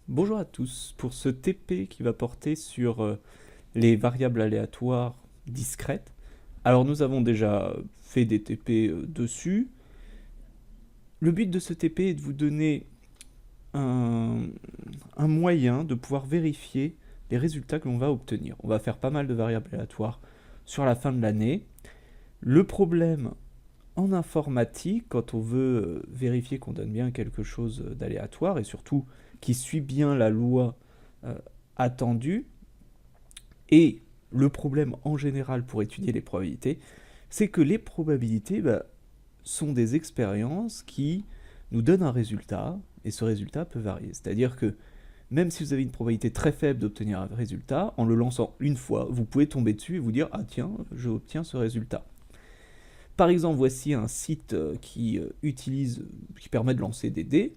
Bonjour à tous, pour ce TP qui va porter sur les variables aléatoires discrètes. Alors nous avons déjà fait des TP dessus. Le but de ce TP est de vous donner un, un moyen de pouvoir vérifier les résultats que l'on va obtenir. On va faire pas mal de variables aléatoires sur la fin de l'année. Le problème en informatique, quand on veut vérifier qu'on donne bien quelque chose d'aléatoire et surtout qui suit bien la loi euh, attendue, et le problème en général pour étudier les probabilités, c'est que les probabilités sont des expériences qui nous donnent un résultat, et ce résultat peut varier. C'est-à-dire que même si vous avez une probabilité très faible d'obtenir un résultat, en le lançant une fois, vous pouvez tomber dessus et vous dire « Ah tiens, j'obtiens ce résultat ». Par exemple, voici un site qui permet de lancer des dés.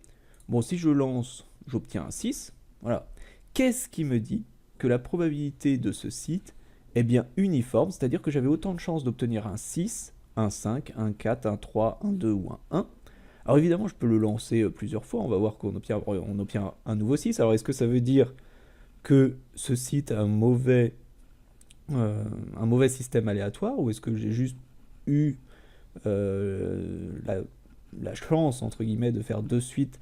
Bon, si je lance, j'obtiens un 6. Voilà. Qu'est-ce qui me dit que la probabilité de ce site est bien uniforme, c'est-à-dire que j'avais autant de chances d'obtenir un 6, un 5, un 4, un 3, un 2 ou un 1. Alors évidemment, je peux le lancer plusieurs fois, on va voir qu'on obtient un nouveau 6. Alors est-ce que ça veut dire que ce site a un mauvais système aléatoire, ou est-ce que j'ai juste eu la chance, entre guillemets, de faire deux suites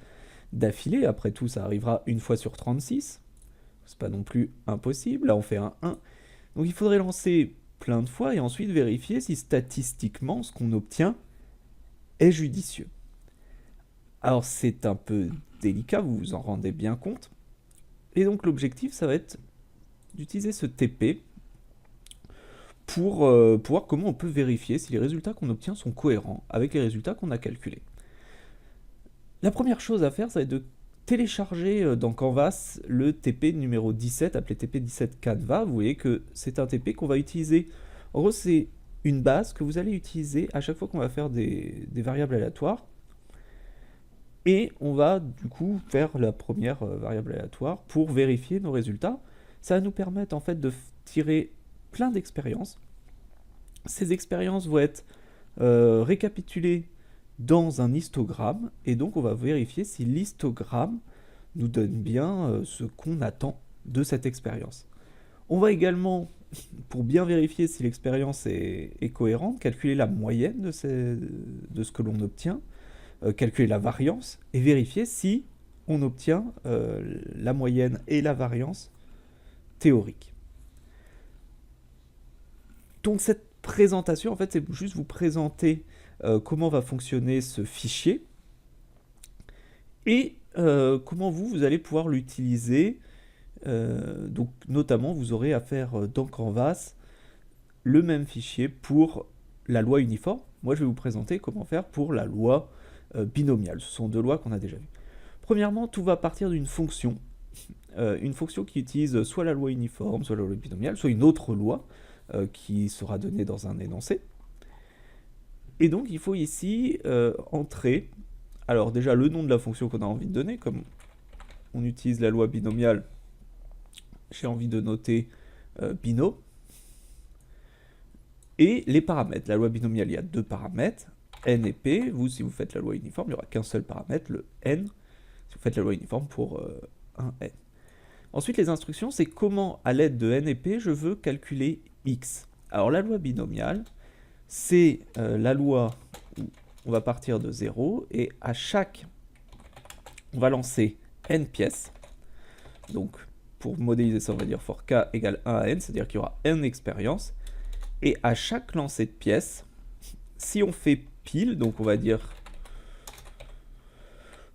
d'affilée? Après tout, ça arrivera une fois sur 36. C'est pas non plus impossible. Là, on fait un 1. Donc il faudrait lancer plein de fois et ensuite vérifier si statistiquement, ce qu'on obtient est judicieux. Alors c'est un peu délicat, vous vous en rendez bien compte. Et donc l'objectif, ça va être d'utiliser ce TP pour voir comment on peut vérifier si les résultats qu'on obtient sont cohérents avec les résultats qu'on a calculés. La première chose à faire, ça va être de télécharger dans Canvas le TP numéro 17, appelé TP17 Canva. Vous voyez que c'est un TP qu'on va utiliser. En gros, c'est une base que vous allez utiliser à chaque fois qu'on va faire des variables aléatoires. Et on va du coup faire la première variable aléatoire pour vérifier nos résultats. Ça va nous permettre en fait de tirer plein d'expériences. Ces expériences vont être récapitulées dans un histogramme, et donc on va vérifier si l'histogramme nous donne bien ce qu'on attend de cette expérience. On va également, pour bien vérifier si l'expérience est cohérente, calculer la moyenne de ce que l'on obtient, calculer la variance, et vérifier si on obtient la moyenne et la variance théorique. Donc cette présentation, en fait, c'est juste vous présenter comment va fonctionner ce fichier et comment vous allez pouvoir l'utiliser. Donc notamment, vous aurez à faire dans Canvas le même fichier pour la loi uniforme. Moi, je vais vous présenter comment faire pour la loi binomiale. Ce sont deux lois qu'on a déjà vues. Premièrement, tout va partir d'une fonction. Une fonction qui utilise soit la loi uniforme, soit la loi binomiale, soit une autre loi qui sera donnée dans un énoncé. Et donc il faut ici entrer, alors déjà le nom de la fonction qu'on a envie de donner, comme on utilise la loi binomiale, j'ai envie de noter bino, et les paramètres. La loi binomiale, il y a deux paramètres, n et p. Vous, si vous faites la loi uniforme, il n'y aura qu'un seul paramètre, le n, si vous faites la loi uniforme pour un n. Ensuite, les instructions, c'est comment, à l'aide de n et p, je veux calculer x. Alors la loi binomiale, c'est la loi où on va partir de 0 et à chaque, on va lancer n pièces. Donc pour modéliser ça, on va dire for k égale 1 à n, c'est-à-dire qu'il y aura n expériences. Et à chaque lancée de pièces, si on fait pile, donc on va dire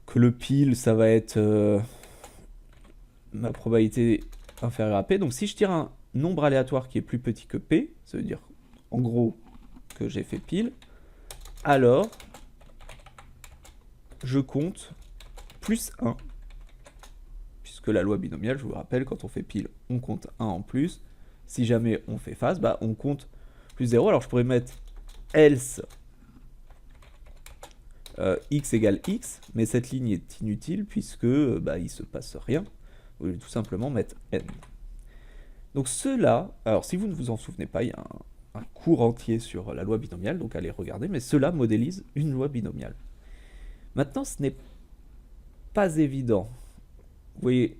que le pile, ça va être ma probabilité inférieure à p. Donc si je tire un nombre aléatoire qui est plus petit que p, ça veut dire en gros que j'ai fait pile, alors je compte plus 1, puisque la loi binomiale, je vous rappelle, quand on fait pile, on compte 1 en plus. Si jamais on fait face, on compte plus 0. Alors je pourrais mettre else x égale x, mais cette ligne est inutile puisque il se passe rien. Vous voulez tout simplement mettre n. Donc cela, alors si vous ne vous en souvenez pas, il y a un cours entier sur la loi binomiale, donc allez regarder, mais cela modélise une loi binomiale. Maintenant, ce n'est pas évident. Vous voyez,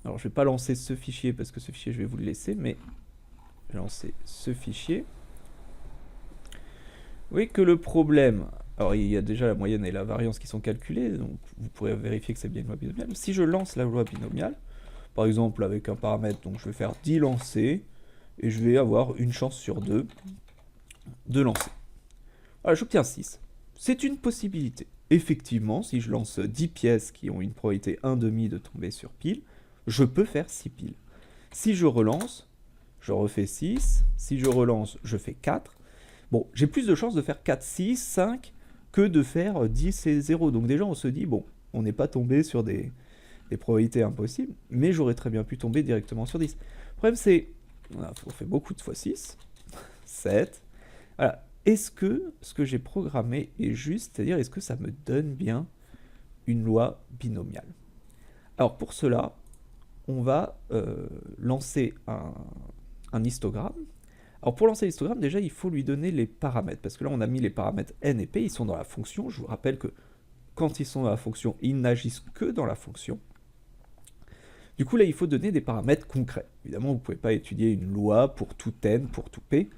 Alors je vais pas lancer ce fichier parce que ce fichier je vais vous le laisser, mais je vais lancer ce fichier. Vous voyez que le problème, alors il y a déjà la moyenne et la variance qui sont calculées, donc vous pourrez vérifier que c'est bien une loi binomiale. Si je lance la loi binomiale, par exemple avec un paramètre, donc je vais faire 10 lancers, et je vais avoir une chance sur 2 de lancer. Voilà, j'obtiens 6. C'est une possibilité. Effectivement, si je lance 10 pièces qui ont une probabilité 1,5 de tomber sur pile, je peux faire 6 piles. Si je relance, je refais 6. Si je relance, je fais 4. Bon, j'ai plus de chances de faire 4, 6, 5 que de faire 10 et 0. Donc déjà, on se dit, bon, on n'est pas tombé sur des probabilités impossibles, mais j'aurais très bien pu tomber directement sur 10. Le problème, c'est, on fait beaucoup de fois 6, 7. Voilà. Est-ce que ce que j'ai programmé est juste, c'est-à-dire est-ce que ça me donne bien une loi binomiale? Alors pour cela, on va lancer un histogramme. Alors pour lancer l'histogramme, déjà il faut lui donner les paramètres, parce que là on a mis les paramètres n et p, ils sont dans la fonction. Je vous rappelle que quand ils sont dans la fonction, ils n'agissent que dans la fonction. Du coup là il faut donner des paramètres concrets. Évidemment vous ne pouvez pas étudier une loi pour tout n, pour tout p.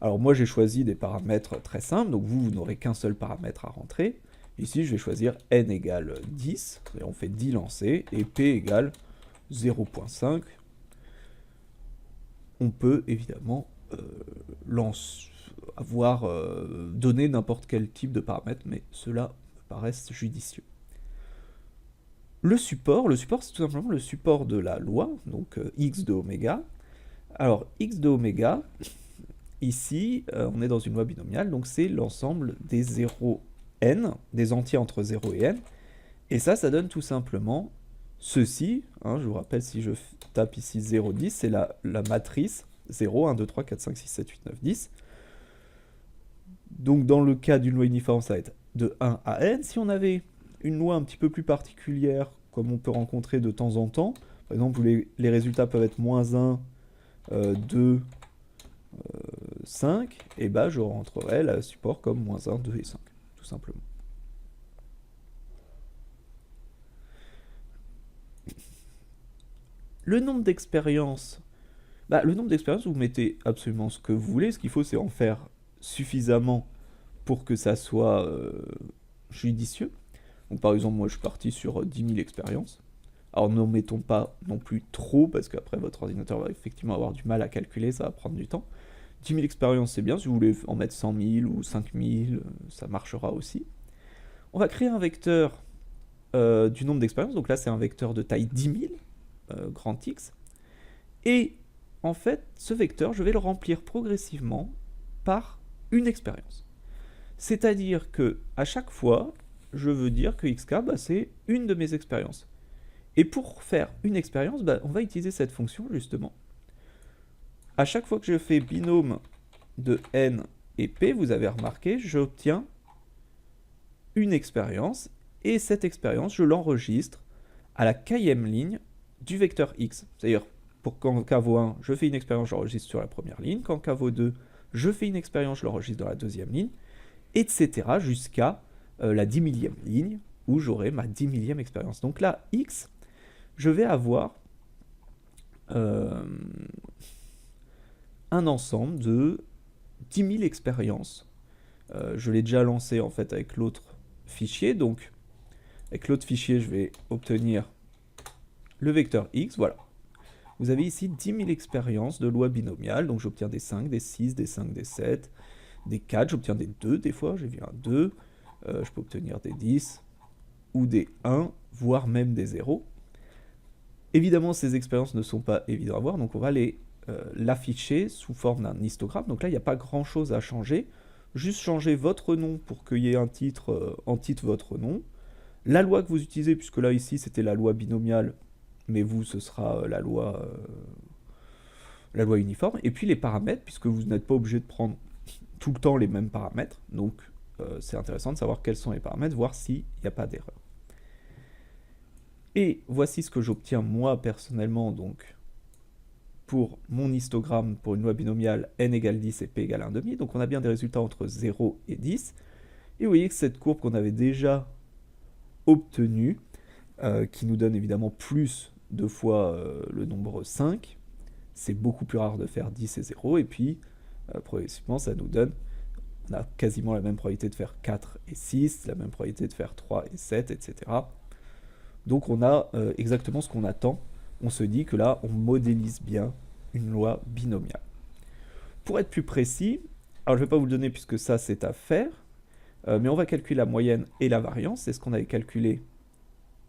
Alors moi j'ai choisi des paramètres très simples, donc vous n'aurez qu'un seul paramètre à rentrer. Ici je vais choisir n égale 10, et on fait 10 lancers, et p égale 0,5. On peut évidemment donner n'importe quel type de paramètre, mais cela me paraît judicieux. Le support c'est tout simplement le support de la loi, donc x de oméga. Alors x de oméga, ici, on est dans une loi binomiale, donc c'est l'ensemble des 0 n, des entiers entre 0 et n, et ça donne tout simplement ceci, hein, je vous rappelle, si je tape ici 0, 10, c'est la matrice 0, 1, 2, 3, 4, 5, 6, 7, 8, 9, 10. Donc dans le cas d'une loi uniforme, ça va être de 1 à n. Si on avait une loi un petit peu plus particulière, comme on peut rencontrer de temps en temps, par exemple où les résultats peuvent être moins 1, 2, 5, et bah je rentrerai le support comme moins 1, 2 et 5, tout simplement. Le nombre d'expériences, vous mettez absolument ce que vous voulez. Ce qu'il faut, c'est en faire suffisamment pour que ça soit judicieux. Donc par exemple, moi je suis parti sur 10 000 expériences. Alors n'en mettons pas non plus trop, parce qu'après votre ordinateur va effectivement avoir du mal à calculer, ça va prendre du temps. 10 000 expériences, c'est bien. Si vous voulez en mettre 100 000 ou 5 000, ça marchera aussi. On va créer un vecteur du nombre d'expériences. Donc là, c'est un vecteur de taille 10 000, grand X. Et en fait, ce vecteur, je vais le remplir progressivement par une expérience. C'est-à-dire que à chaque fois, je veux dire que xk, c'est une de mes expériences. Et pour faire une expérience, on va utiliser cette fonction justement. À chaque fois que je fais binôme de n et p, vous avez remarqué, j'obtiens une expérience, et cette expérience, je l'enregistre à la k-ème ligne du vecteur x. C'est-à-dire, pour quand k vaut 1, je fais une expérience, je l'enregistre sur la première ligne. Quand k vaut 2, je fais une expérience, je l'enregistre dans la deuxième ligne, etc. jusqu'à la 10 millième ligne, où j'aurai ma 10 millième expérience. Donc là, x, je vais avoir un ensemble de 10 000 expériences. Je l'ai déjà lancé en fait avec l'autre fichier, donc avec l'autre fichier, je vais obtenir le vecteur x, voilà. Vous avez ici 10 000 expériences de loi binomiale, donc j'obtiens des 5, des 6, des 5, des 7, des 4, j'obtiens des 2 des fois, j'ai vu un 2, je peux obtenir des 10, ou des 1, voire même des 0. Évidemment, ces expériences ne sont pas évidentes à voir, donc on va l'afficher sous forme d'un histogramme. Donc là, il n'y a pas grand-chose à changer, juste changer votre nom pour qu'il y ait un titre, en titre votre nom, la loi que vous utilisez, puisque là, ici, c'était la loi binomiale, mais vous, ce sera la loi uniforme, et puis les paramètres, puisque vous n'êtes pas obligé de prendre tout le temps les mêmes paramètres, donc c'est intéressant de savoir quels sont les paramètres, voir s'il n'y a pas d'erreur. Et voici ce que j'obtiens moi personnellement, donc pour mon histogramme pour une loi binomiale n égale 10 et p égale 1,5, donc on a bien des résultats entre 0 et 10, et vous voyez que cette courbe qu'on avait déjà obtenue, qui nous donne évidemment plus 2 fois le nombre 5. C'est beaucoup plus rare de faire 10 et 0, et puis progressivement ça nous donne, on a quasiment la même probabilité de faire 4 et 6, la même probabilité de faire 3 et 7, etc. Donc on a exactement ce qu'on attend. On se dit que là, on modélise bien une loi binomiale. Pour être plus précis, alors je ne vais pas vous le donner puisque ça c'est à faire, mais on va calculer la moyenne et la variance, c'est ce qu'on avait calculé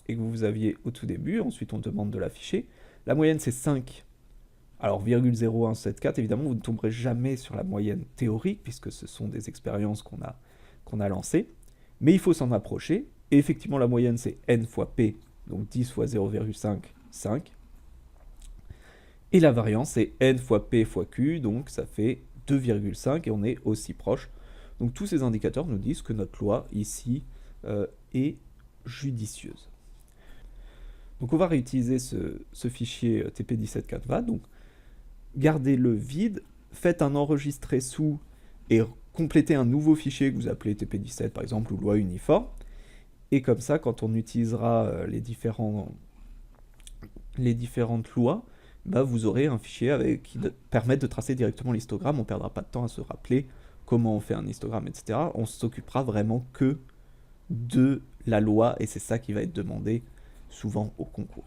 et que vous aviez au tout début, ensuite on demande de l'afficher. La moyenne c'est 5, alors 0,0174, évidemment vous ne tomberez jamais sur la moyenne théorique puisque ce sont des expériences qu'on a lancées, mais il faut s'en approcher, et effectivement la moyenne c'est n fois p, donc 10 fois 0,5, 5, et la variance c'est n fois p fois q, donc ça fait 2,5 et on est aussi proche. Donc tous ces indicateurs nous disent que notre loi ici est judicieuse. Donc on va réutiliser ce fichier TP17Canva, donc gardez-le vide, faites un enregistré sous et complétez un nouveau fichier que vous appelez TP17 par exemple ou loi uniforme, et comme ça quand on utilisera les différentes lois, bah, vous aurez un fichier qui permet de tracer directement l'histogramme, on ne perdra pas de temps à se rappeler comment on fait un histogramme, etc. On s'occupera vraiment que de la loi, et c'est ça qui va être demandé souvent au concours.